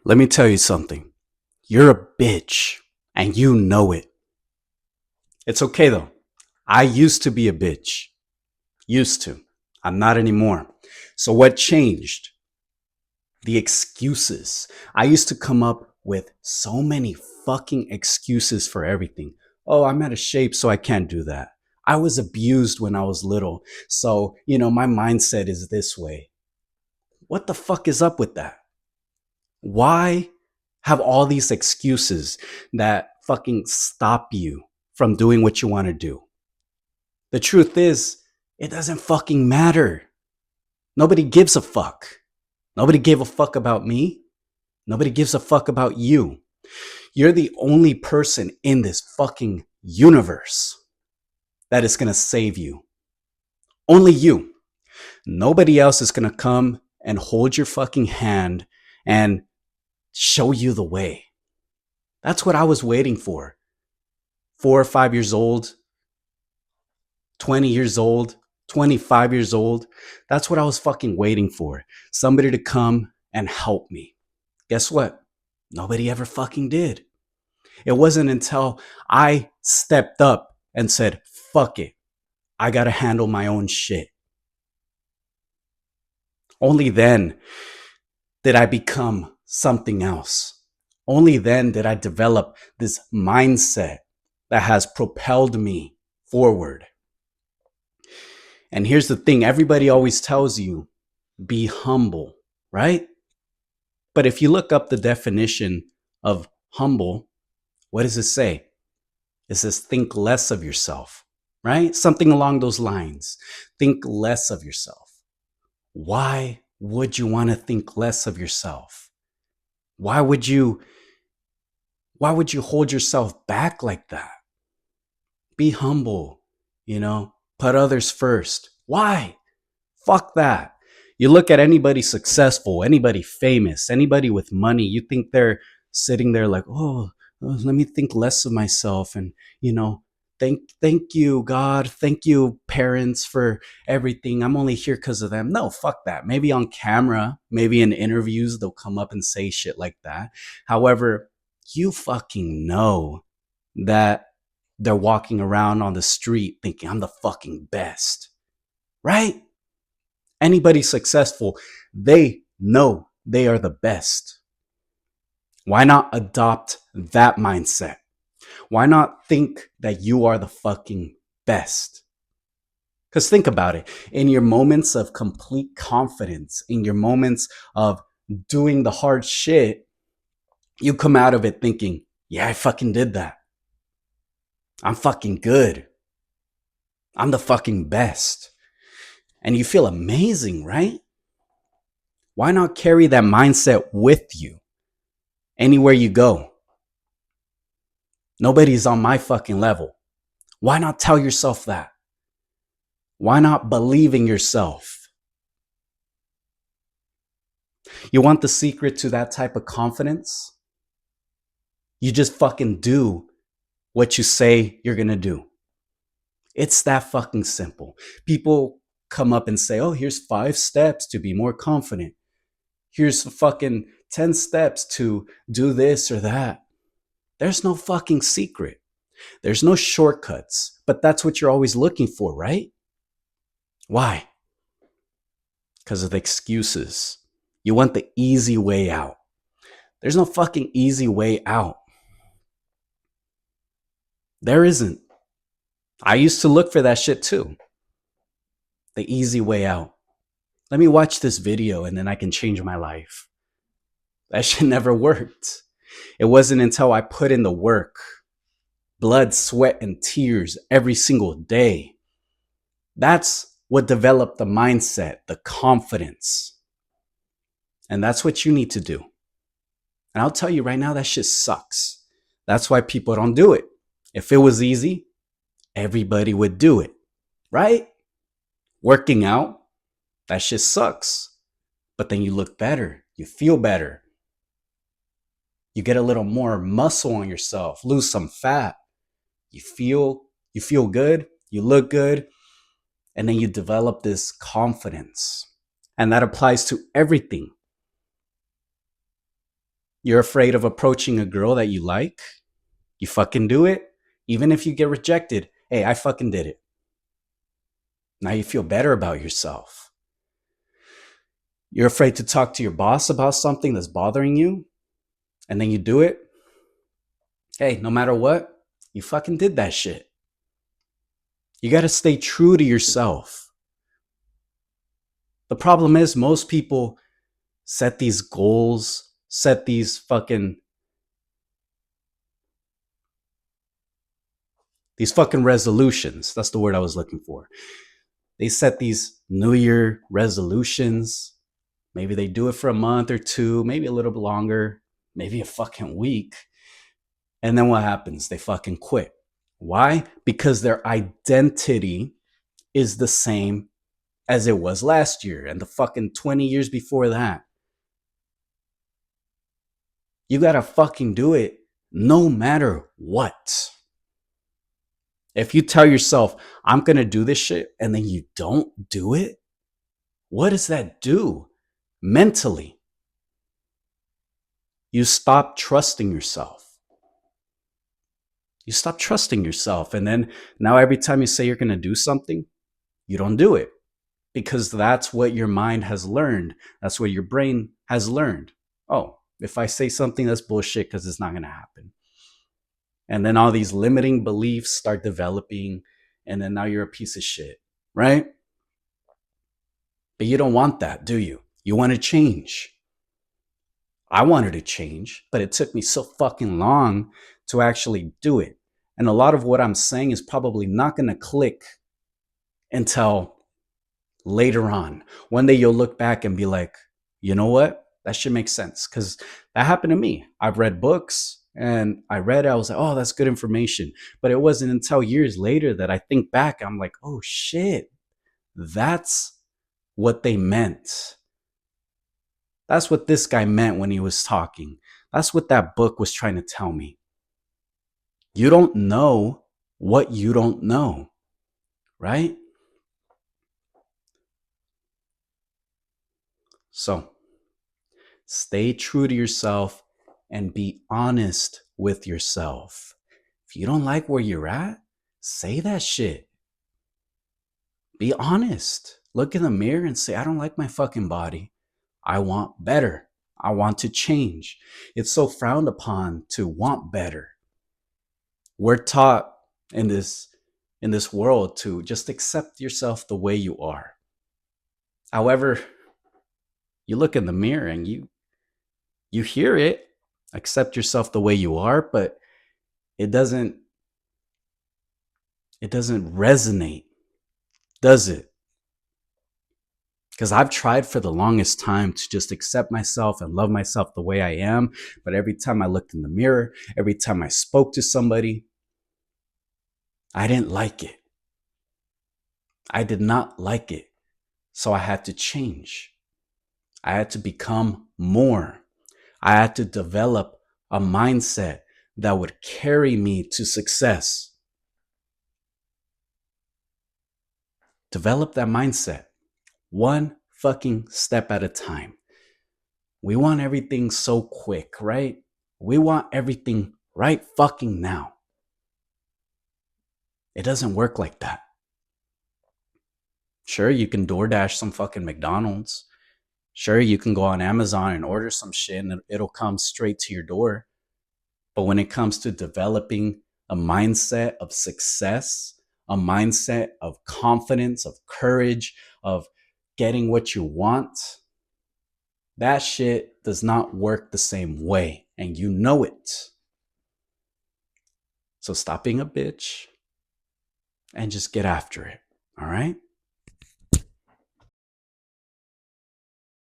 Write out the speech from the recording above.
Let me tell you something. You're a bitch and you know it. It's okay though. I used to be a bitch. Used to. I'm not anymore. So what changed? The excuses. I used to come up with so many fucking excuses for everything. Oh, I'm out of shape, so I can't do that. I was abused when I was little. So, my mindset is this way. What the fuck is up with that? Why have all these excuses that fucking stop you from doing what you want to do? The truth is, it doesn't fucking matter. Nobody gives a fuck. Nobody gave a fuck about me. Nobody gives a fuck about you. You're the only person in this fucking universe that is going to save you. Only you. Nobody else is going to come and hold your fucking hand and show you the way. That's what I was waiting for. 4 or 5 years old, 20 years old, 25 years old. That's what I was fucking waiting for. Somebody to come and help me. Guess what? Nobody ever fucking did. It wasn't until I stepped up and said, fuck it. I got to handle my own shit. Only then did I become something else. Only then did I develop this mindset that has propelled me forward. And here's the thing, everybody always tells you, be humble, right? But if you look up the definition of humble, what does it say? It says think less of yourself, right? Something along those lines. Think less of yourself. Why would you want to think less of yourself? Why would you hold yourself back like that? Be humble, put others first. Why? Fuck that. You look at anybody successful, anybody famous, anybody with money, you think they're sitting there like, let me think less of myself. And, thank you, God. Thank you, parents, for everything. I'm only here because of them. No, fuck that. Maybe on camera, maybe in interviews, they'll come up and say shit like that. However, you fucking know that they're walking around on the street thinking, I'm the fucking best, right? Anybody successful, they know they are the best. Why not adopt that mindset? Why not think that you are the fucking best? Because think about it. In your moments of complete confidence, in your moments of doing the hard shit, you come out of it thinking, yeah, I fucking did that. I'm fucking good. I'm the fucking best. And you feel amazing, right? Why not carry that mindset with you anywhere you go? Nobody's on my fucking level. Why not tell yourself that? Why not believe in yourself? You want the secret to that type of confidence? You just fucking do what you say you're gonna do. It's that fucking simple. People come up and say, oh, here's 5 steps to be more confident. Here's fucking 10 steps to do this or that. There's no fucking secret. There's no shortcuts, but that's what you're always looking for, right? Why? Because of the excuses. You want the easy way out. There's no fucking easy way out. There isn't. I used to look for that shit too. The easy way out. Let me watch this video and then I can change my life. That shit never worked. It wasn't until I put in the work, blood, sweat, and tears every single day. That's what developed the mindset, the confidence. And that's what you need to do. And I'll tell you right now, that shit sucks. That's why people don't do it. If it was easy, everybody would do it, right? Working out, that shit sucks. But then you look better, you feel better. You get a little more muscle on yourself, lose some fat. You feel good, you look good, and then you develop this confidence. And that applies to everything. You're afraid of approaching a girl that you like. You fucking do it. Even if you get rejected, hey, I fucking did it. Now you feel better about yourself. You're afraid to talk to your boss about something that's bothering you, and then you do it. Hey, no matter what, you fucking did that shit. You got to stay true to yourself. The problem is, most people set these goals, set these fucking resolutions. That's the word I was looking for. They set these New Year resolutions. Maybe they do it for a month or two, maybe a little bit longer, maybe a fucking week. And then what happens? They fucking quit. Why? Because their identity is the same as it was last year and the fucking 20 years before that. You gotta fucking do it no matter what. If you tell yourself, I'm gonna do this shit, and then you don't do it, what does that do mentally? You stop trusting yourself. You stop trusting yourself. And then now every time you say you're gonna do something, you don't do it. Because that's what your mind has learned. That's what your brain has learned. Oh, if I say something, that's bullshit because it's not going to happen. And then all these limiting beliefs start developing. And then now you're a piece of shit, right? But you don't want that, do you? You want to change. I wanted to change, but it took me so fucking long to actually do it. And a lot of what I'm saying is probably not going to click until later on. One day you'll look back and be like, you know what? That should make sense. Because that happened to me. I've read books and I read it. I was like, oh, that's good information. But it wasn't until years later that I think back. I'm like, oh shit, that's what they meant. That's what this guy meant when he was talking. That's what that book was trying to tell me. You don't know what you don't know, right? So stay true to yourself and be honest with yourself. If you don't like where you're at, say that shit. Be honest. Look in the mirror and say, I don't like my fucking body. I want better. I want to change. It's so frowned upon to want better. We're taught in this world to just accept yourself the way you are. However, you look in the mirror and you hear it, accept yourself the way you are, but it doesn't resonate, does it? Because I've tried for the longest time to just accept myself and love myself the way I am. But every time I looked in the mirror, every time I spoke to somebody, I didn't like it. I did not like it. So I had to change. I had to become more. I had to develop a mindset that would carry me to success. Develop that mindset. One fucking step at a time. We want everything so quick, right? We want everything right fucking now. It doesn't work like that. Sure, you can DoorDash some fucking McDonald's. Sure, you can go on Amazon and order some shit and it'll come straight to your door. But when it comes to developing a mindset of success, a mindset of confidence, of courage, of getting what you want, that shit does not work the same way. And you know it. So stop being a bitch and just get after it. All right?